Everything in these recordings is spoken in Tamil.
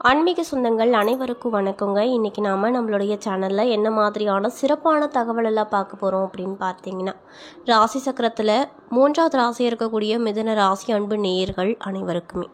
ஆன்மீக சொந்தங்கள் அனைவருக்கும் வணக்கங்க. இன்றைக்கி நாம் நம்மளுடைய சேனலில் என்ன மாதிரியான சிறப்பான தகவல் எல்லாம் பார்க்க போகிறோம் அப்படின்னு பார்த்தீங்கன்னா, ராசி சக்கரத்தில் 3வது ராசி இருக்கக்கூடிய மிதுன ராசி அன்பு நேயர்கள் அனைவருக்குமே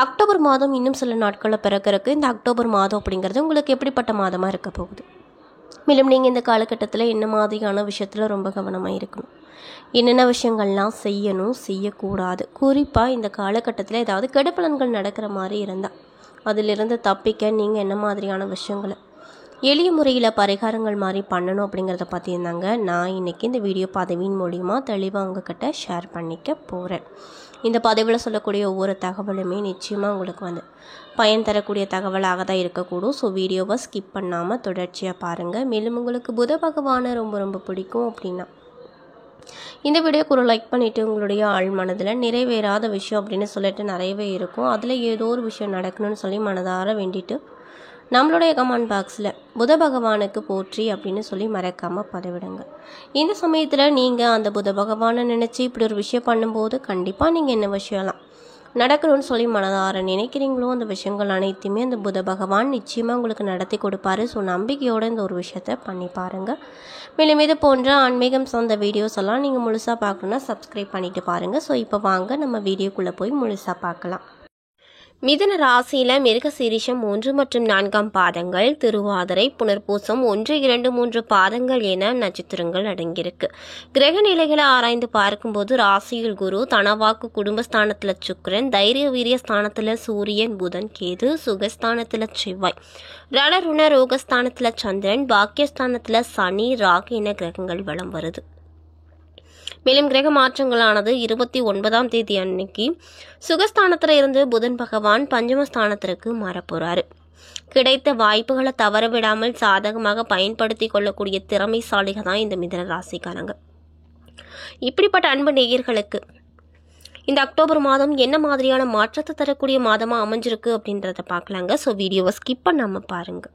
அக்டோபர் மாதம் இன்னும் சில நாட்களில் பிறக்கிறதுக்கு இந்த அக்டோபர் மாதம் அப்படிங்கிறது உங்களுக்கு எப்படிப்பட்ட மாதமாக இருக்க போகுது, மேலும் நீங்கள் இந்த காலகட்டத்தில் என்ன மாதிரியான விஷயத்தில் ரொம்ப கவனமாக இருக்கணும், என்னென்ன விஷயங்கள்லாம் செய்யணும் செய்யக்கூடாது, குறிப்பாக இந்த காலகட்டத்தில் ஏதாவது கெடுபலன்கள் நடக்கிற மாதிரி இருந்தால் அதிலிருந்து தப்பிக்க நீங்கள் என்ன மாதிரியான விஷயங்களை எளிய முறையில் பரிகாரங்கள் மாதிரி பண்ணணும் அப்படிங்கிறத பற்றியிருந்தாங்க நான் இன்றைக்கி இந்த வீடியோ பதிவின் மூலிமா தெளிவாக உங்ககிட்ட ஷேர் பண்ணிக்க போகிறேன். இந்த பதிவில் சொல்லக்கூடிய ஒவ்வொரு தகவலுமே நிச்சயமாக உங்களுக்கு பயன் தரக்கூடிய தகவலாக தான் இருக்கக்கூடும். ஸோ வீடியோவை ஸ்கிப் பண்ணாமல் தொடர்ச்சியாக பாருங்கள். மேலும் உங்களுக்கு புத பகவானை ரொம்ப ரொம்ப பிடிக்கும் அப்படின்னா இந்த வீடியோக்கு ஒரு லைக் பண்ணிவிட்டு உங்களுடைய ஆள் மனதில் நிறைவேறாத விஷயம் அப்படின்னு சொல்லிட்டு நிறையவே இருக்கும், அதில் ஏதோ ஒரு விஷயம் நடக்கணும்னு சொல்லி மனதார வேண்டிட்டு நம்மளுடைய கமெண்ட் பாக்ஸில் புத பகவானுக்கு போற்றி அப்படின்னு சொல்லி மறக்காமல் பதிவிடுங்க. இந்த சமயத்தில் நீங்கள் அந்த புத பகவானை நினச்சி இப்படி ஒரு விஷயம் பண்ணும்போது கண்டிப்பாக நீங்கள் என்ன விஷயம்லாம் நடக்கணும்னு சொல்லி மனதார நினைக்கிறீங்களோ அந்த விஷயங்கள் அனைத்துமே அந்த புத பகவான் நிச்சயமாக உங்களுக்கு நடத்தி கொடுப்பாரு. ஸோ நம்பிக்கையோடு இந்த ஒரு விஷயத்தை பண்ணி பாருங்கள். மேலும் இது போன்ற ஆன்மீகம் சார்ந்த வீடியோஸ் எல்லாம் நீங்கள் முழுசாக பார்க்கணுன்னா சப்ஸ்கிரைப் பண்ணிவிட்டு பாருங்கள். ஸோ இப்போ வாங்க நம்ம வீடியோக்குள்ளே போய் முழுசாக பார்க்கலாம். மிதுன ராசியில் மிருகசீரிஷம் 1 மற்றும் 4ஆம் பாதங்கள், திருவாதிரை, புனர்பூசம் 1, 2, 3 பாதங்கள் என நட்சத்திரங்கள் அடங்கியிருக்கு. கிரக நிலைகளை ஆராய்ந்து பார்க்கும்போது ராசியில் குரு, தனவாக்கு குடும்பஸ்தானத்தில் சுக்கிரன், தைரிய வீரிய ஸ்தானத்தில் சூரியன், புதன், கேது, சுகஸ்தானத்தில் செவ்வாய், ரணருண ரோகஸ்தானத்தில் சந்திரன், பாக்கியஸ்தானத்தில் சனி, ராகு என கிரகங்கள் வலம் வருது. மேலும் கிரக மாற்றங்களானது 29ஆம் தேதி அன்னைக்கு சுகஸ்தானத்தில் இருந்து புதன் பகவான் பஞ்சமஸ்தானத்திற்கு மாறப்போறாரு. கிடைத்த வாய்ப்புகளை தவறவிடாமல் சாதகமாக பயன்படுத்தி கொள்ளக்கூடிய திறமைசாலிகள் தான் இந்த மிதுன ராசிக்காரங்க. இப்படிப்பட்ட அன்பு நேயர்களுக்கு இந்த அக்டோபர் மாதம் என்ன மாதிரியான மாற்றத்தை தரக்கூடிய மாதமாக அமைஞ்சிருக்கு அப்படின்றத பார்க்கலாங்க. ஸோ வீடியோவை ஸ்கிப் பண்ணாமல் பாருங்கள்.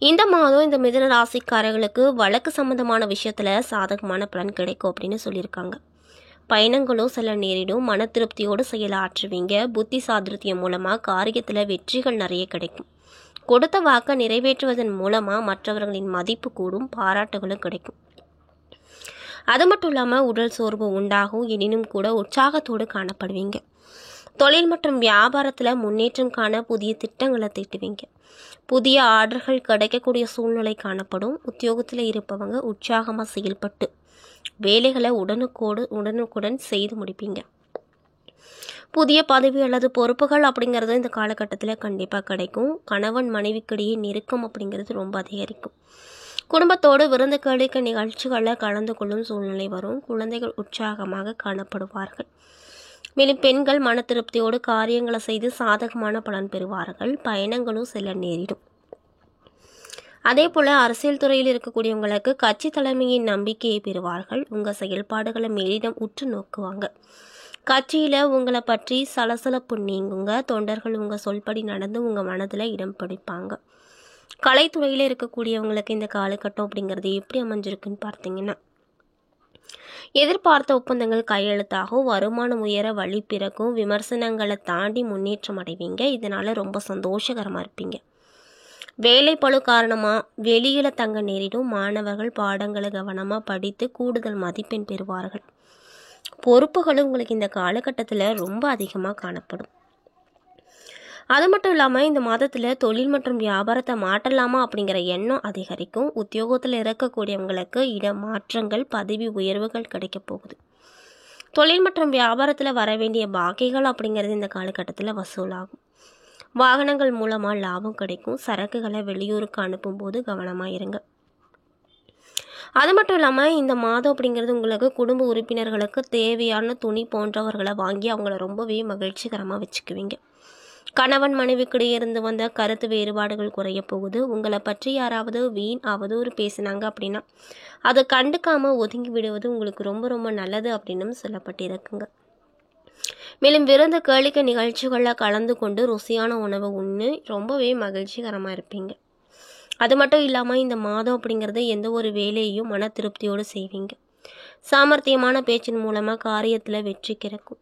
இந்த மாதம் இந்த மிதுன ராசிக்காரர்களுக்கு வழக்கு சம்பந்தமான விஷயத்தில் சாதகமான பலன் கிடைக்கும் அப்படின்னு சொல்லியிருக்காங்க. பயணங்களும் சில நேரிடும், மன திருப்தியோடு செயலாற்றுவீங்க. புத்தி சாதுரியத்தின் மூலமாக காரியத்தில் வெற்றிகள் நிறைய கிடைக்கும். கொடுத்த வாக்கை நிறைவேற்றுவதன் மூலமாக மற்றவர்களின் மதிப்பு கூடும், பாராட்டுகளும் கிடைக்கும். அது மட்டும் இல்லாமல் உடல் சோர்வு உண்டாகும், எனினும் கூட உற்சாகத்தோடு காணப்படுவீங்க. தொழில் மற்றும் வியாபாரத்தில் முன்னேற்றம் காண புதிய திட்டங்களை தீட்டுவீங்க. புதிய ஆர்டர்கள் கிடைக்கக்கூடிய சூழ்நிலை காணப்படும். உத்தியோகத்தில் இருப்பவங்க உற்சாகமாக செயல்பட்டு வேலைகளை உடனுக்குடன் செய்து முடிப்பீங்க. புதிய பதவி அல்லது பொறுப்புகள் அப்படிங்கிறது இந்த காலகட்டத்தில் கண்டிப்பாக கிடைக்கும். கணவன் மனைவிக்கிடையே நெருக்கம் அப்படிங்கிறது ரொம்ப அதிகரிக்கும். குடும்பத்தோடு விருந்துகளுக்கு நிகழ்ச்சிகளில் கலந்து கொள்ளும் சூழ்நிலை வரும். குழந்தைகள் உற்சாகமாக காணப்படுவார்கள். மேலும் பெண்கள் மன திருப்தியோடு காரியங்களை செய்து சாதகமான பலன் பெறுவார்கள். பயணங்களும் சில நேரிடும். அதே போல் அரசியல் துறையில் இருக்கக்கூடியவங்களுக்கு கட்சி தலைமையின் நம்பிக்கையை பெறுவார்கள். உங்கள் செயல்பாடுகளை மேலிடம் உற்று நோக்குவாங்க. கட்சியில் உங்களை பற்றி சலசலப்பு நீங்குங்க. தொண்டர்கள் உங்கள் சொல்படி நடந்து உங்கள் மனதில் இடம் பிடிப்பாங்க. கலைத்துறையில் இருக்கக்கூடியவங்களுக்கு இந்த காலகட்டம் அப்படிங்கிறது எப்படி அமைஞ்சிருக்குன்னு பார்த்தீங்கன்னா, எதிர்பார்த்த ஒப்பந்தங்கள் கையெழுத்தாகும், வருமானம் உயர வழி பிறக்கும், விமர்சனங்களை தாண்டி முன்னேற்றம் அடைவீங்க. இதனால் ரொம்ப சந்தோஷகரமாக இருப்பீங்க. வேலை பளு காரணமாக வெளியில் தங்க நேரிடும். மாணவர்கள் பாடங்களை கவனமாக படித்து கூடுதல் மதிப்பெண் பெறுவார்கள். பொறுப்புகளும் உங்களுக்கு இந்த காலகட்டத்தில் ரொம்ப அதிகமாக காணப்படும். அது மட்டும் இல்லாமல் இந்த மாதத்தில் தொழில் மற்றும் வியாபாரத்தை மாற்றலாமா அப்படிங்கிற எண்ணம் அதிகரிக்கும். உத்தியோகத்தில் இருக்கக்கூடியவங்களுக்கு இட மாற்றங்கள், பதவி உயர்வுகள் கிடைக்க போகுது. தொழில் மற்றும் வியாபாரத்தில் வர வேண்டிய பாக்கிகள் அப்படிங்கிறது இந்த காலகட்டத்தில் வசூலாகும். வாகனங்கள் மூலமாக லாபம் கிடைக்கும். சரக்குகளை வெளியூருக்கு அனுப்பும்போது கவனமாக இருங்க. அது மட்டும் இல்லாமல் இந்த மாதம் அப்படிங்கிறது உங்களுக்கு குடும்ப உறுப்பினர்களுக்கு தேவையான துணி போன்றவர்களை வாங்கி அவங்கள ரொம்பவே மகிழ்ச்சிகரமாக வச்சுக்குவீங்க. கணவன் மனைவிக்கிடையே இருந்து வந்த கருத்து வேறுபாடுகள் குறைய போகுது. உங்களை பற்றி யாராவது வீண் அவதூறு பேசினாங்க அப்படின்னா அதை கண்டுக்காமல் ஒதுங்கி விடுவது உங்களுக்கு ரொம்ப ரொம்ப நல்லது அப்படின்னு சொல்லப்பட்டிருக்குங்க. மேலும் விருந்து கேளிக்கை நிகழ்ச்சிகளில் கலந்து கொண்டு ருசியான உணவை உண்ணு ரொம்பவே மகிழ்ச்சிகரமாக இருப்பீங்க. அது மட்டும் இல்லாமல் இந்த மாதம் அப்படிங்கிறது எந்த ஒரு வேலையையும் மன திருப்தியோடு செய்வீங்க. சாமர்த்தியமான பேச்சின் மூலமாக காரியத்தில் வெற்றி கிடைக்கும்.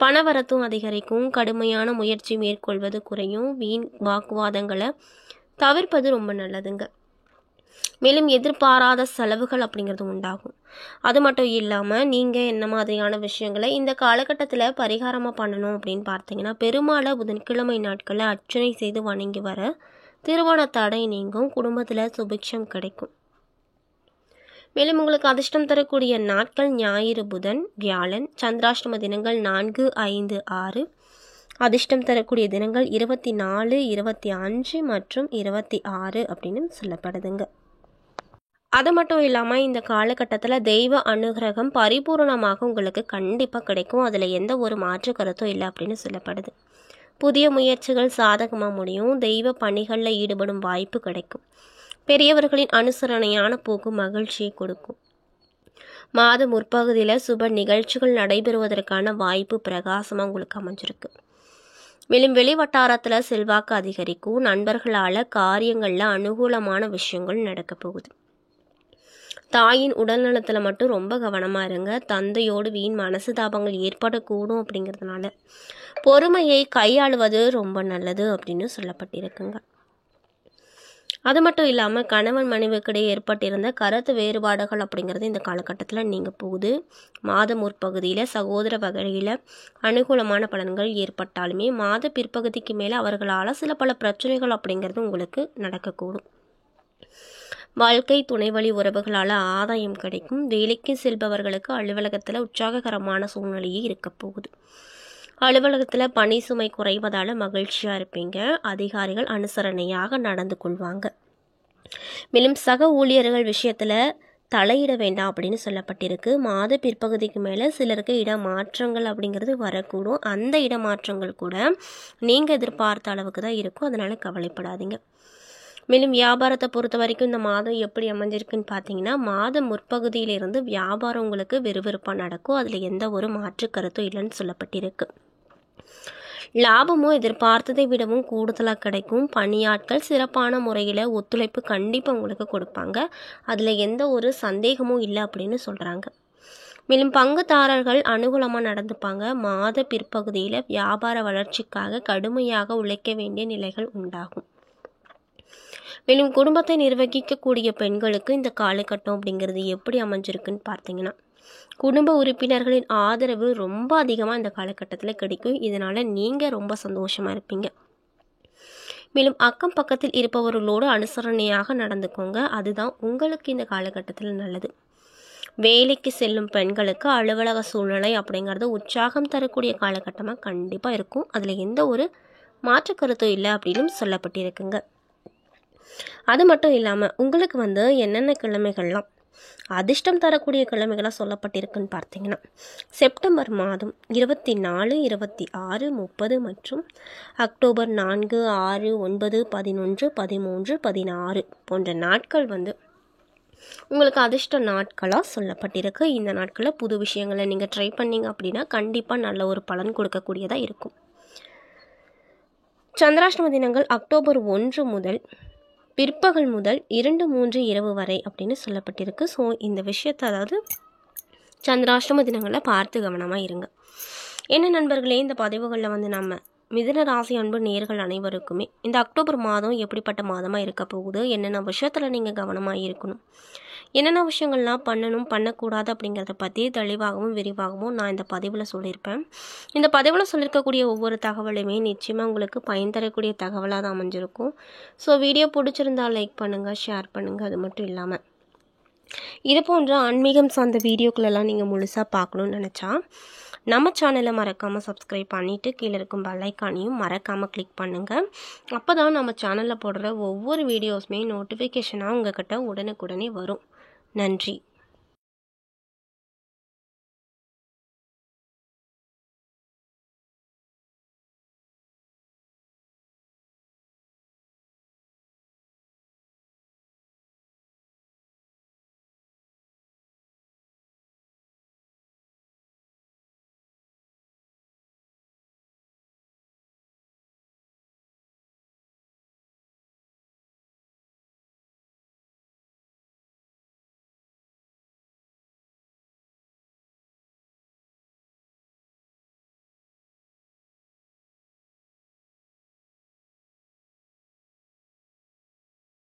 பணவரத்தும் அதிகரிக்கும். கடுமையான முயற்சி மேற்கொள்வது குறையும். வீண் வாக்குவாதங்களை தவிர்ப்பது ரொம்ப நல்லதுங்க. மேலும் எதிர்பாராத செலவுகள் அப்படிங்கிறது உண்டாகும். அது மட்டும் இல்லாமல் நீங்கள் என்ன மாதிரியான விஷயங்களை இந்த காலகட்டத்தில் பரிகாரமாக பண்ணணும் அப்படின்னு பார்த்தீங்கன்னா, பெருமாளை புதன்கிழமை நாட்களில் அர்ச்சனை செய்து வணங்கி வர திருமண தடை நீங்கும். குடும்பத்தில் சுபிக்ஷம் கிடைக்கும். மேலும் உங்களுக்கு அதிர்ஷ்டம் தரக்கூடிய நாட்கள் ஞாயிறு, புதன், வியாழன். சந்திராஷ்டம தினங்கள் 4, 5, 6. அதிர்ஷ்டம் தரக்கூடிய தினங்கள் 24, 25 மற்றும் 26 அப்படின்னு சொல்லப்படுதுங்க. அது மட்டும் இல்லாமல் இந்த காலகட்டத்தில் தெய்வ அனுகிரகம் பரிபூர்ணமாக உங்களுக்கு கண்டிப்பாக கிடைக்கும். அதில் எந்த ஒரு மாற்று கருத்தும் இல்லை அப்படின்னு சொல்லப்படுது. புதிய முயற்சிகள் சாதகமாக முடியும். தெய்வ பணிகளில் ஈடுபடும் வாய்ப்பு கிடைக்கும். பெரியவர்களின் அனுசரணையான போக்கு மகிழ்ச்சியை கொடுக்கும். மாத முற்பகுதியில் சுப நிகழ்ச்சிகள் நடைபெறுவதற்கான வாய்ப்பு பிரகாசமாக உங்களுக்கு அமைஞ்சிருக்கு. மேலும் வெளிவட்டாரத்தில் செல்வாக்கு அதிகரிக்கும். நண்பர்களால் காரியங்களில் அனுகூலமான விஷயங்கள் நடக்க போகுது. தாயின் உடல்நலத்தில் மட்டும் ரொம்ப கவனமாக இருங்க. தந்தையோடு வீண் மனசுதாபங்கள் ஏற்படக்கூடும். அப்படிங்கிறதுனால பொறுமையை கையாளுவது ரொம்ப நல்லது அப்படின்னு சொல்லப்பட்டிருக்குங்க. அது மட்டும் இல்லாமல் கணவன் மனைவிக்கிடையே ஏற்பட்டிருந்த கருத்து வேறுபாடுகள் அப்படிங்கிறது இந்த காலகட்டத்தில் நீங்க போகுது. மாத முற்பகுதியில் சகோதர வகையில் அனுகூலமான பலன்கள் ஏற்பட்டாலுமே மாத பிற்பகுதிக்கு மேலே அவர்களால் சில பல பிரச்சனைகள் அப்படிங்கிறது உங்களுக்கு நடக்கக்கூடும். வாழ்க்கை துணைவழி உறவுகளால் ஆதாயம் கிடைக்கும். வேலைக்கு செல்பவர்களுக்கு அலுவலகத்தில் உற்சாககரமான சூழ்நிலையே இருக்க போகுது. அலுவலகத்தில் பணி சுமை குறைவதால் மகிழ்ச்சியாக இருப்பீங்க. அதிகாரிகள் அனுசரணையாக நடந்து கொள்வாங்க. மேலும் சக ஊழியர்கள் விஷயத்தில் தலையிட வேண்டாம் அப்படின்னு சொல்லப்பட்டிருக்கு. மாத பிற்பகுதிக்கு மேலே சிலருக்கு இடமாற்றங்கள் அப்படிங்கிறது வரக்கூடும். அந்த இடமாற்றங்கள் கூட நீங்கள் எதிர்பார்த்த அளவுக்கு தான் இருக்கும். அதனால் கவலைப்படாதீங்க. மேலும் வியாபாரத்தை பொறுத்த வரைக்கும் இந்த மாதம் எப்படி அமைஞ்சிருக்குன்னு பார்த்தீங்கன்னா, மாதம் முற்பகுதியிலிருந்து வியாபாரம் உங்களுக்கு விறுவிறுப்பாக நடக்கும். அதில் எந்த ஒரு மாற்று கருத்தும் இல்லைன்னு சொல்லப்பட்டிருக்கு. லாபமும் எதிர்பார்த்ததை விடவும் கூடுதலாக கிடைக்கும். பணியாட்கள் சிறப்பான முறையில் ஒத்துழைப்பு கண்டிப்பாக உங்களுக்கு கொடுப்பாங்க. அதில் எந்த ஒரு சந்தேகமும் இல்லை அப்படின்னு சொல்கிறாங்க. மேலும் பங்குதாரர்கள் அனுகூலமாக நடந்துப்பாங்க. மாத பிற்பகுதியில் வியாபார வளர்ச்சிக்காக கடுமையாக உழைக்க வேண்டிய நிலைகள் உண்டாகும். மேலும் குடும்பத்தை நிர்வகிக்கக்கூடிய பெண்களுக்கு இந்த காலகட்டம் அப்படிங்கிறது எப்படி அமைஞ்சிருக்குன்னு பார்த்தீங்கன்னா, குடும்ப உறுப்பினர்களின் ஆதரவு ரொம்ப அதிகமாக இந்த காலகட்டத்தில் கிடைக்கும். இதனால் நீங்கள் ரொம்ப சந்தோஷமாக இருப்பீங்க. மேலும் அக்கம் பக்கத்தில் இருப்பவர்களோடு அனுசரணையாக நடந்துக்கோங்க. அதுதான் உங்களுக்கு இந்த காலகட்டத்தில் நல்லது. வேலைக்கு செல்லும் பெண்களுக்கு அலுவலக சூழ்நிலை அப்படிங்கிறது உற்சாகம் தரக்கூடிய காலகட்டமாக கண்டிப்பாக இருக்கும். அதில் எந்த ஒரு மாற்று கருத்தும் இல்லை அப்படின்னு சொல்லப்பட்டிருக்குங்க. அது மட்டும் இல்லாமல் உங்களுக்கு என்னென்ன கிழமைகள்லாம் அதிர்ஷ்டம் தரக்கூடிய கிழமைகளாக சொல்லப்பட்டிருக்குன்னு பார்த்தீங்கன்னா, செப்டம்பர் மாதம் 24, 26, 30 மற்றும் அக்டோபர் 4, 6, 9, 11, 13, 16 போன்ற நாட்கள் உங்களுக்கு அதிர்ஷ்ட நாட்களாக சொல்லப்பட்டிருக்கு. இந்த நாட்களில் புது விஷயங்களை நீங்கள் ட்ரை பண்ணீங்க அப்படின்னா கண்டிப்பாக நல்ல ஒரு பலன் கொடுக்கக்கூடியதாக இருக்கும். சந்திராஷ்டம தினங்கள் அக்டோபர் 1 முதல் பிற்பகல் முதல் 2, 3 இரவு வரை அப்படின்னு சொல்லப்பட்டிருக்கு. ஸோ இந்த விஷயத்தை அதாவது சந்திராஷ்டம தினங்களில் பார்த்து கவனமாக இருங்க. என்ன நண்பர்களே, இந்த பதிவுகளில் நம்ம மிதுன ராசி அன்பு நேயர்கள் அனைவருக்குமே இந்த அக்டோபர் மாதம் எப்படிப்பட்ட மாதமாக இருக்க போகுது, என்னென்ன விஷயத்தில் நீங்கள் கவனமாக இருக்கணும், என்னென்ன விஷயங்கள்லாம் பண்ணணும் பண்ணக்கூடாது அப்படிங்கிறத பற்றி தெளிவாகவும் விரிவாகவும் நான் இந்த பதிவில் சொல்லியிருப்பேன். இந்த பதிவில் சொல்லியிருக்கக்கூடிய ஒவ்வொரு தகவலுமே நிச்சயமாக உங்களுக்கு பயன் தரக்கூடிய தகவலாக தான் அமைஞ்சிருக்கும். ஸோ வீடியோ பிடிச்சிருந்தால் லைக் பண்ணுங்கள், ஷேர் பண்ணுங்கள். அது மட்டும் இல்லாமல் இது போன்ற ஆன்மீகம் சார்ந்த வீடியோக்களெல்லாம் நீங்கள் முழுசாக பார்க்கணுன்னு நினச்சா நம்ம சேனலை மறக்காமல் சப்ஸ்கிரைப் பண்ணிவிட்டு கீழே இருக்கும் பெல் ஐக்கானையும் மறக்காமல் கிளிக் பண்ணுங்கள். அப்போ தான் நம்ம சேனலில் போடுற ஒவ்வொரு வீடியோஸுமே நோட்டிஃபிகேஷனாக உங்கள்கிட்ட உடனுக்குடனே வரும். நன்றி.